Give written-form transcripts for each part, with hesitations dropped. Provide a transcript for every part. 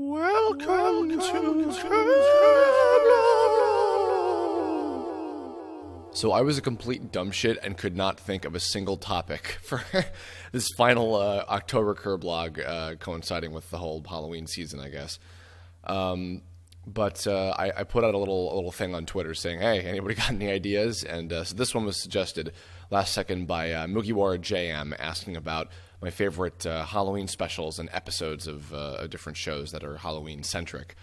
Welcome to Kirblog. So I was a complete dumb shit and could not think of a single topic for this final October Kirblog, coinciding with the whole Halloween season, I guess. But I put out a little thing on Twitter saying, hey, anybody got any ideas? And so this one was suggested last second by MugiwaraJM, asking about my favorite Halloween specials and episodes of different shows that are Halloween-centric,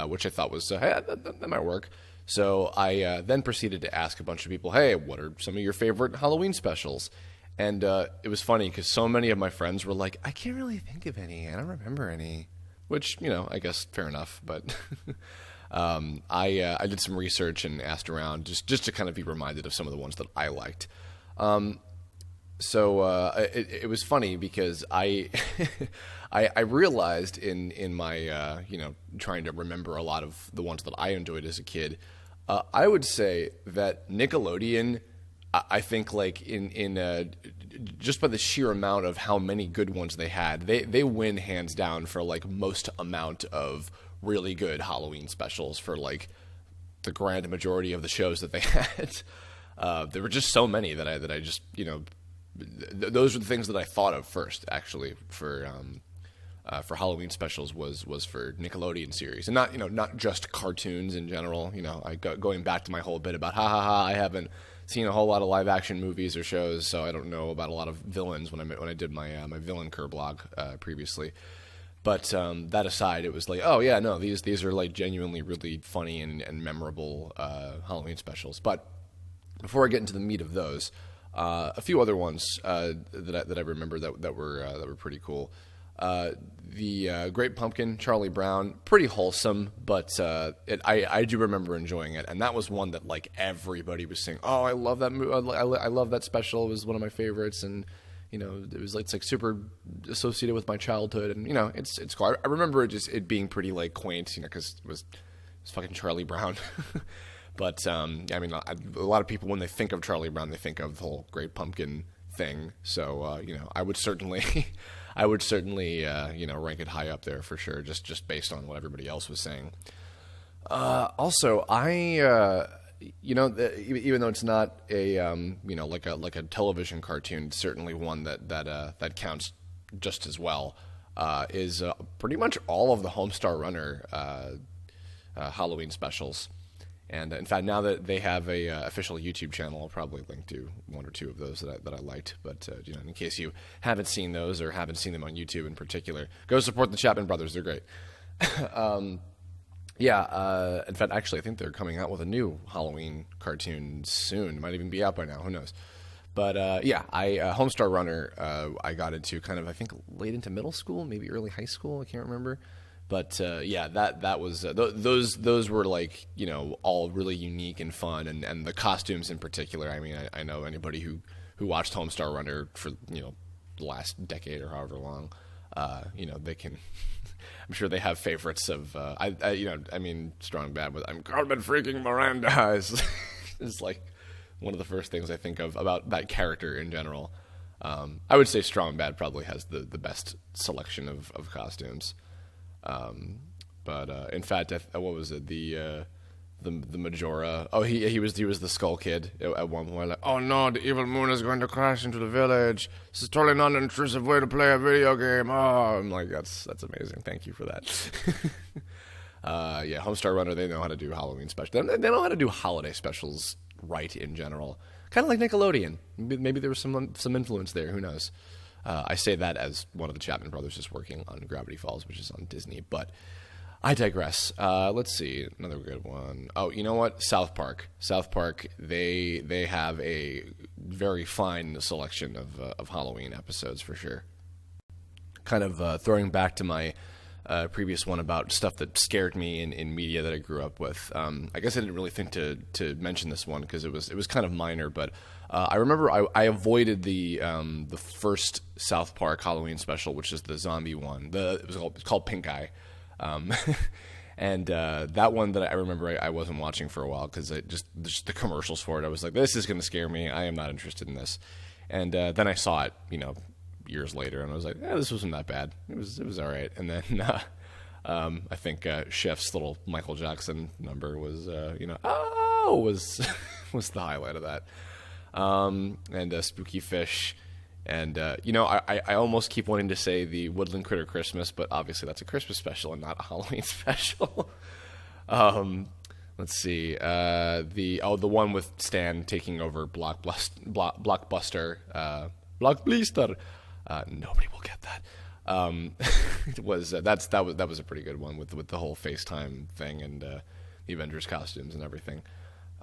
which I thought was, hey, that might work. So I then proceeded to ask a bunch of people, hey, what are some of your favorite Halloween specials? And it was funny because so many of my friends were like, I can't really think of any. I don't remember any. Which, you know, I guess fair enough. But I did some research and asked around just to kind of be reminded of some of the ones that I liked. So it was funny because I realized in my trying to remember a lot of the ones that I enjoyed as a kid, I would say that Nickelodeon, I think like in just by the sheer amount of how many good ones they had, they win hands down for like most amount of really good Halloween specials for like the grand majority of the shows that they had. There were just so many that I just, those were the things that I thought of first, actually, for Halloween specials was for Nickelodeon series, and not just cartoons in general. Going back to my whole bit about I haven't seen a whole lot of live action movies or shows, so I don't know about a lot of villains when I did my my villain Kirblog previously. But that aside, it was like, oh yeah, no, these are like genuinely really funny and memorable Halloween specials. Before I get into the meat of those, a few other ones that I remember that were pretty cool. The Great Pumpkin, Charlie Brown, pretty wholesome, but I do remember enjoying it, and that was one that like everybody was saying, oh, I love that I love that special. It was one of my favorites, and it was it's like super associated with my childhood, and it's cool. I remember it being pretty like quaint, because it was fucking Charlie Brown. But, I mean, a lot of people, when they think of Charlie Brown, they think of the whole Great Pumpkin thing. So, I would certainly, rank it high up there for sure, just based on what everybody else was saying. Also, even though it's not a, like a television cartoon, certainly one that counts just as well, is pretty much all of the Homestar Runner Halloween specials. And in fact, now that they have a official YouTube channel, I'll probably link to one or two of those that I liked. But in case you haven't seen those or haven't seen them on YouTube in particular, go support the Chapman Brothers. They're great. In fact, actually, I think they're coming out with a new Halloween cartoon soon. It might even be out by now. Who knows? But Homestar Runner, I got into kind of, I think, late into middle school, maybe early high school. I can't remember. But that was those were like all really unique and fun, and the costumes in particular. I mean, I know anybody who watched Homestar Runner for the last decade or however long, they can. I'm sure they have favorites of Strong Bad with I'm Carmen freaking Miranda is like one of the first things I think of about that character in general. I would say Strong Bad probably has the best selection of costumes. In fact, what was it? The Majora. Oh, he was the Skull Kid at one point. Like, oh no, the evil moon is going to crash into the village. This is totally not an intrusive way to play a video game. Oh, I'm like, that's amazing. Thank you for that. Homestar Runner, they know how to do Halloween specials. They know how to do holiday specials right in general. Kind of like Nickelodeon. Maybe there was some influence there. Who knows? I say that as one of the Chapman brothers is working on Gravity Falls, which is on Disney, but I digress. Let's see, another good one. Oh, you know what? South Park. South Park, they have a very fine selection of Halloween episodes for sure. Kind of throwing back to my previous one about stuff that scared me in media that I grew up with. I guess I didn't really think to mention this one because it was kind of minor, but I remember I avoided the first South Park Halloween special, which is the zombie one. It's called Pink Eye, and that one that I remember I wasn't watching for a while because just the commercials for it. I was like, this is going to scare me. I am not interested in this. And then I saw it, years later, and I was like, this wasn't that bad. It was all right. And then I think Chef's little Michael Jackson number was, was the highlight of that. And Spooky Fish. And, I almost keep wanting to say the Woodland Critter Christmas, but obviously that's a Christmas special and not a Halloween special. Let's see. The one with Stan taking over Blockbuster. Blockbuster. Nobody will get that. It was that was a pretty good one with the whole FaceTime thing and the Avengers costumes and everything.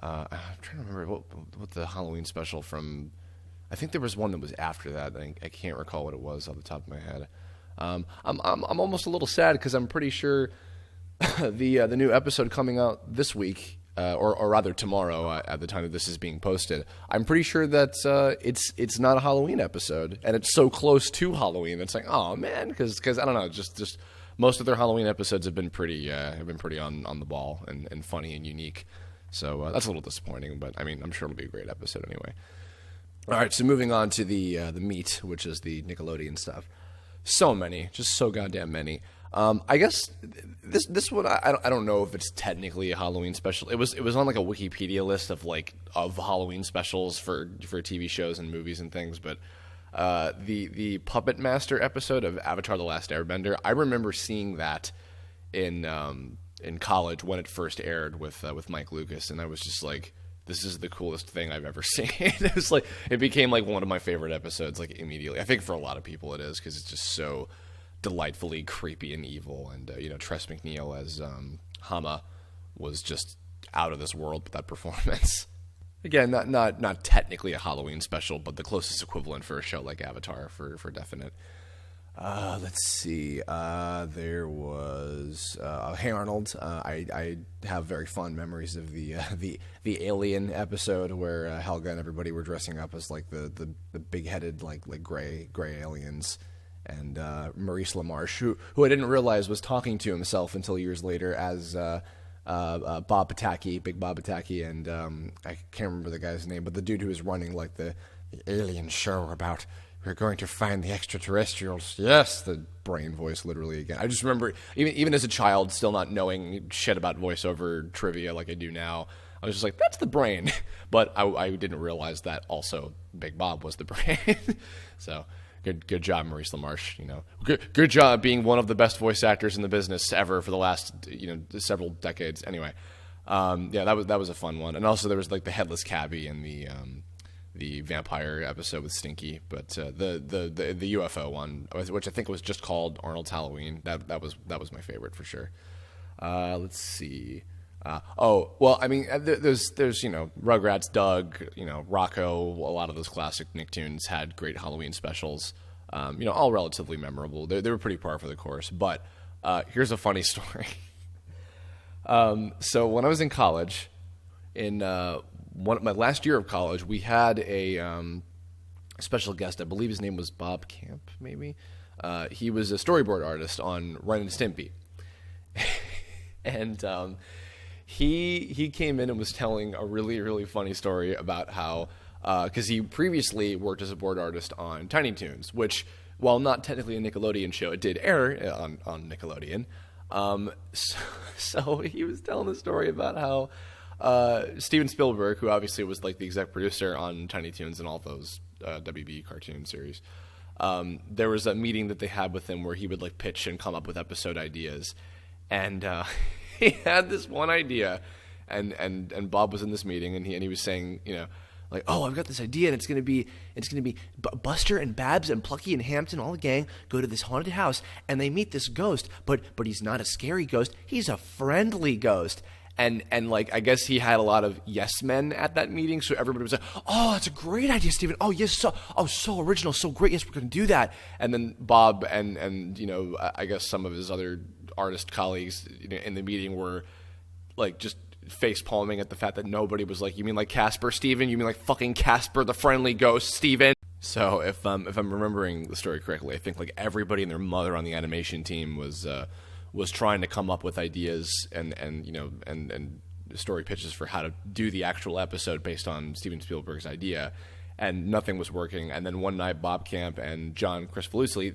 I'm trying to remember what the Halloween special from. I think there was one that was after that. I can't recall what it was off the top of my head. I'm almost a little sad because I'm pretty sure the new episode coming out this week, or rather tomorrow at the time that this is being posted. I'm pretty sure that it's not a Halloween episode, and it's so close to Halloween. It's like, oh man, because I don't know, just most of their Halloween episodes have been pretty on the ball and funny and unique. So that's a little disappointing, but I mean, I'm sure it'll be a great episode anyway. All right, so moving on to the meat, which is the Nickelodeon stuff. So many, just so goddamn many. I guess this one I don't know if it's technically a Halloween special. It was on like a Wikipedia list of Halloween specials for TV shows and movies and things. But the Puppet Master episode of Avatar: The Last Airbender, I remember seeing that in college when it first aired with Mike Lucas, and I was just like, this is the coolest thing I've ever seen. It became like one of my favorite episodes like immediately. I think for a lot of people it is because it's just so delightfully creepy and evil. And Tress MacNeille as Hama was just out of this world with that performance. Again, not technically a Halloween special, but the closest equivalent for a show like Avatar for definite. Let's see. There was Hey Arnold. I have very fond memories of the Alien episode where Helga and everybody were dressing up as like the big-headed like gray aliens, and Maurice LaMarche, who I didn't realize was talking to himself until years later as Bob Pataki, Big Bob Pataki, and I can't remember the guy's name, but the dude who was running like the alien show about. We're going to find the extraterrestrials. Yes, the brain voice literally again. I just remember, even as a child, still not knowing shit about voiceover trivia like I do now, I was just like, that's the brain. But I didn't realize that also Big Bob was the brain. So good job, Maurice LaMarche. Good job being one of the best voice actors in the business ever for the last several decades. Anyway, that was a fun one. And also there was like the headless cabbie and the vampire episode with Stinky, but the UFO one, which I think was just called Arnold's Halloween, that was my favorite for sure. Let's see. There's Rugrats, Doug, Rocco. A lot of those classic Nicktoons had great Halloween specials. All relatively memorable. They were pretty par for the course. But here's a funny story. So when I was in college, in my last year of college, we had a special guest. I believe his name was Bob Camp, maybe. He was a storyboard artist on Ren and Stimpy. And he came in and was telling a really, really funny story about how, because he previously worked as a board artist on Tiny Toons, which, while not technically a Nickelodeon show, it did air on Nickelodeon. So he was telling the story about how Steven Spielberg, who obviously was like the exec producer on Tiny Toons and all those WB cartoon series, there was a meeting that they had with him where he would like pitch and come up with episode ideas, and he had this one idea, and Bob was in this meeting, and he was saying, like, oh, I've got this idea, and it's gonna be Buster and Babs and Plucky and Hampton, all the gang, go to this haunted house, and they meet this ghost, but he's not a scary ghost, he's a friendly ghost. And like, I guess he had a lot of yes men at that meeting, so everybody was like, oh, that's a great idea, Steven. Oh, yes, so original, so great. Yes, we're going to do that. And then Bob and I guess some of his other artist colleagues in the meeting were like just face palming at the fact that nobody was like, you mean like Casper, Steven? You mean like fucking Casper, the friendly ghost, Steven? So if I'm remembering the story correctly, I think like everybody and their mother on the animation team was trying to come up with ideas and story pitches for how to do the actual episode based on Steven Spielberg's idea, and nothing was working. And then one night, Bob Camp and Chris Falusi,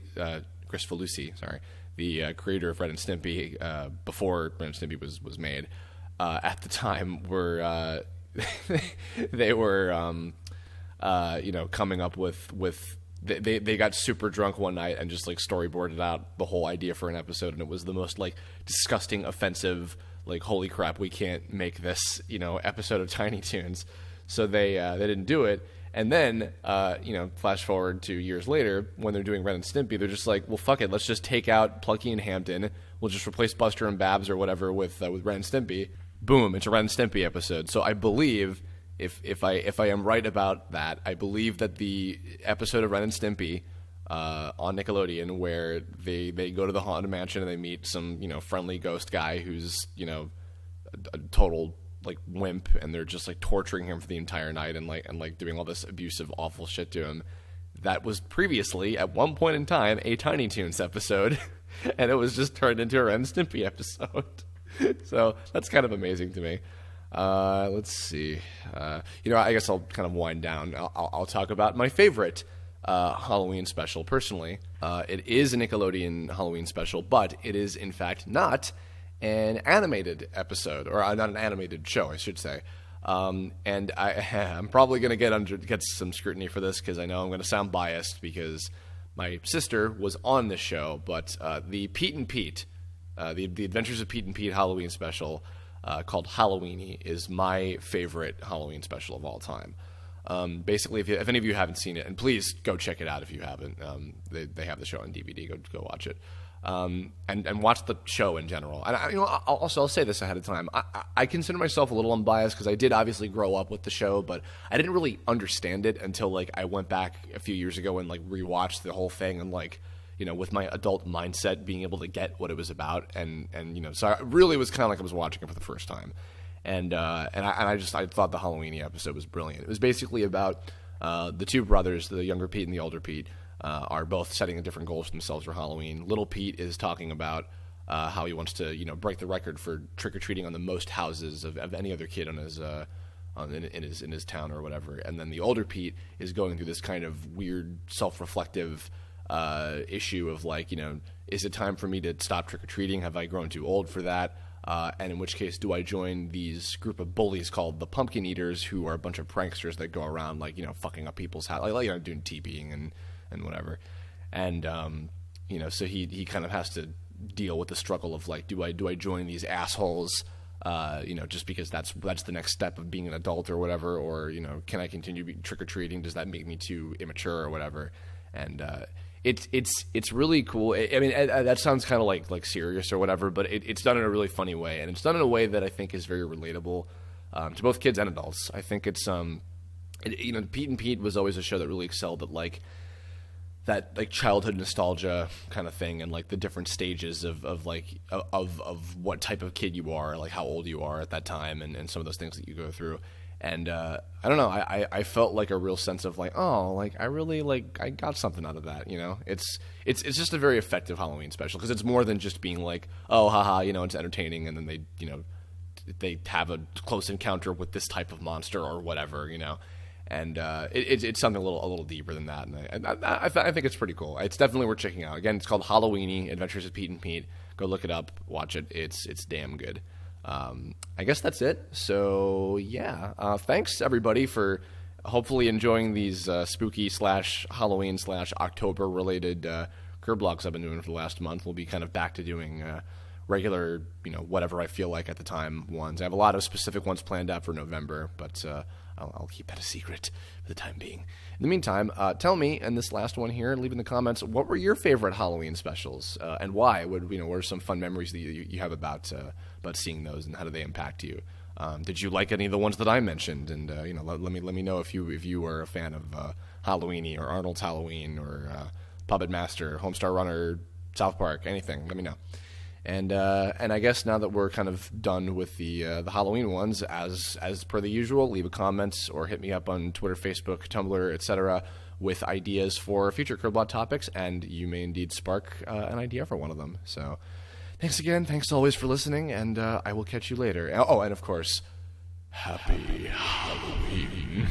the creator of Ren and Stimpy, before Ren and Stimpy was made, at the time were they were coming up with they got super drunk one night and just like storyboarded out the whole idea for an episode, and it was the most like disgusting, offensive, like holy crap, we can't make this episode of Tiny Toons. So they didn't do it. And then, flash forward to years later, when they're doing Ren and Stimpy, they're just like, well, fuck it, let's just take out Plucky and Hampton. We'll just replace Buster and Babs or whatever with Ren and Stimpy. Boom, it's a Ren and Stimpy episode. So I believe, if I am right about that, I believe that the episode of Ren and Stimpy on Nickelodeon, where they go to the Haunted Mansion and they meet some friendly ghost guy who's a total like wimp, and they're just like torturing him for the entire night and doing all this abusive, awful shit to him. That was previously, at one point in time, a Tiny Toons episode, and it was just turned into a Ren and Stimpy episode. So that's kind of amazing to me. Let's see. I guess I'll kind of wind down. I'll talk about my favorite Halloween special personally. It is a Nickelodeon Halloween special, but it is in fact not an animated episode, or not an animated show, I should say. And I'm probably going to get some scrutiny for this, because I know I'm going to sound biased because my sister was on this show. But the Pete and Pete, the Adventures of Pete and Pete Halloween special, called Halloweeny, is my favorite Halloween special of all time. Basically, if any of you haven't seen it, and please go check it out if you haven't, they have the show on DVD. Go watch it. And watch the show in general. And I'll say this ahead of time. I consider myself a little unbiased because I did obviously grow up with the show, but I didn't really understand it until like I went back a few years ago and like rewatched the whole thing, and like with my adult mindset being able to get what it was about, and so I really was kind of like I was watching it for the first time, and I thought the Halloweeny episode was brilliant. It was basically about the two brothers, the younger Pete and the older Pete. Are both setting different goals for themselves for Halloween. Little Pete is talking about how he wants to, break the record for trick or treating on the most houses of any other kid on his in his town or whatever. And then the older Pete is going through this kind of weird, self-reflective issue of like, is it time for me to stop trick or treating? Have I grown too old for that? And in which case, do I join these group of bullies called the Pumpkin Eaters, who are a bunch of pranksters that go around like fucking up people's house, like doing TPing and whatever, and so he kind of has to deal with the struggle of like, do I join these assholes, just because that's the next step of being an adult or whatever, or can I continue trick or treating? Does that make me too immature or whatever? And it's really cool. I mean, that sounds kind of like serious or whatever, but it's done in a really funny way, and it's done in a way that I think is very relatable to both kids and adults. I think it's Pete and Pete was always a show that really excelled at like that like childhood nostalgia kind of thing, and like the different stages of what type of kid you are, like how old you are at that time, and some of those things that you go through. And I don't know, I felt like a real sense of like, oh, like I really like I got something out of that. It's just a very effective Halloween special, because it's more than just being like, oh, haha, it's entertaining, and then they have a close encounter with this type of monster or whatever, And it's something a little deeper than that, and I think it's pretty cool. It's definitely worth checking out. Again, it's called Halloweeny: Adventures of Pete and Pete. Go look it up, watch it. It's damn good. I guess that's it. So yeah, thanks everybody for hopefully enjoying these spooky / Halloween / October related Kirblogs I've been doing for the last month. We'll be kind of back to doing regular, whatever I feel like at the time ones. I have a lot of specific ones planned out for November, but I'll keep that a secret for the time being. In the meantime, tell me, and this last one here, leave in the comments, what were your favorite Halloween specials, and why? What are some fun memories that you have about seeing those, and how do they impact you? Did you like any of the ones that I mentioned? And let me know if you were a fan of Halloweeny or Arnold's Halloween or Puppet Master, Homestar Runner, South Park, anything. Let me know. And I guess now that we're kind of done with the Halloween ones, as per the usual, leave a comment or hit me up on Twitter, Facebook, Tumblr, etc. with ideas for future Kirblog topics, and you may indeed spark an idea for one of them. So thanks again. Thanks always for listening, and I will catch you later. Oh, and of course, happy Halloween.